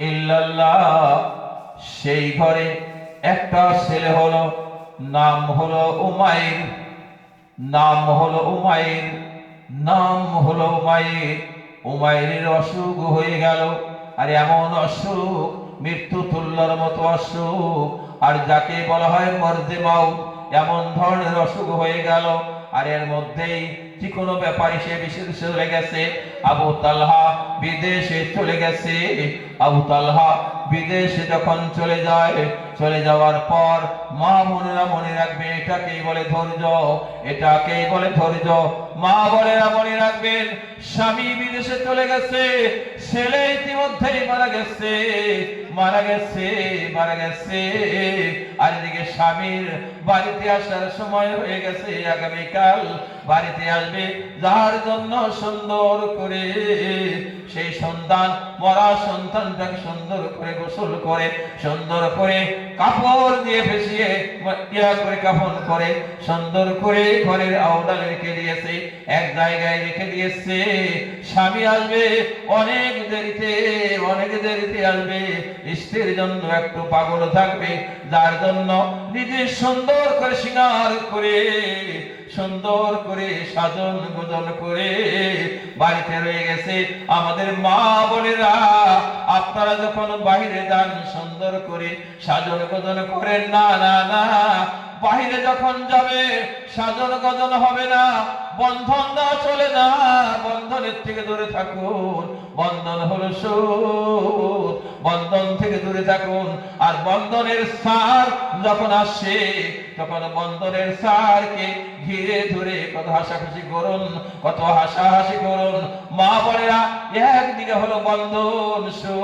ইল্লাল্লাহ। সেই ঘরে একটা ছেলে হলো, নাম হলো উমাইর, নাম হলো উমাইর, নাম হলো উমাইর। উমাইরের অসুখ হয়ে গেল, আর এমন অসুখ, মৃত্যু তুল্যর মতো অসুখ, আর যাকে বলা হয় মর্দে মাউত, এমন ধরনের অসুখ হয়ে গেল। আর এর মধ্যেই যে কোনো ব্যাপারে সে বিদেশে চলে গেছে। আবু তালহা বিদেশে চলে গেছে। আবু তালহা বিদেশে যখন চলে যায়, চলে যাওয়ার পর মা বোনেরা মনে রাখবে, এটাকেই বলে ধৈর্য, এটাকেই বলে ধৈর্য। মা বোনেরা মনে রাখবেন, স্বামী বিদেশে চলে গেছে, ছেলে ইতিমধ্যেই মারা গেছে, মারা গেছে, মারা গেছে। আর এদিকে স্বামীর বাড়িতে আসার সময় হয়ে গেছে, আগামীকাল বাড়িতে আসবে, যার জন্য সুন্দর করে সেই সন্তান, মরা সন্তানটাকে সুন্দর করে গোসল করে, সুন্দর করে কাপড় দিয়ে ফেসিয়ে করে কাফন করে, সুন্দর করে ঘরের আওড়ালে রেখে দিয়েছে, এক জায়গায় রেখে দিয়েছে। স্বামী আসবে অনেক দেরিতে, অনেক দেরিতে আসবে, স্ত্রীর জন্য একটু পাগল থাকবে, যার জন্য নিজে সুন্দর করে শৃঙ্গার করে, সুন্দর করে সাজন গোজন করে বাড়িতে রয়ে গেছে। আমাদের মা বোনেরা, আপনারা যখন বাহিরে যান, সুন্দর করে সাজন গোজন করেন না, না না, বাহিরে যখন যাবে সাজন গজন হবে না, বন্ধন না চলে না, বন্ধনের থেকে দূরে থাকুন। বন্ধন হলো সুদ, বন্ধন থেকে দূরে থাকুন। আর বন্ধনের সার যখন আসে, তখন বন্ধনের সারকে ঘিরে ধরে কত হাসাহাসি করুন, কত হাসাহাসি করুন। মা বোনেরা, একদিকে হলো বন্ধন সুদ।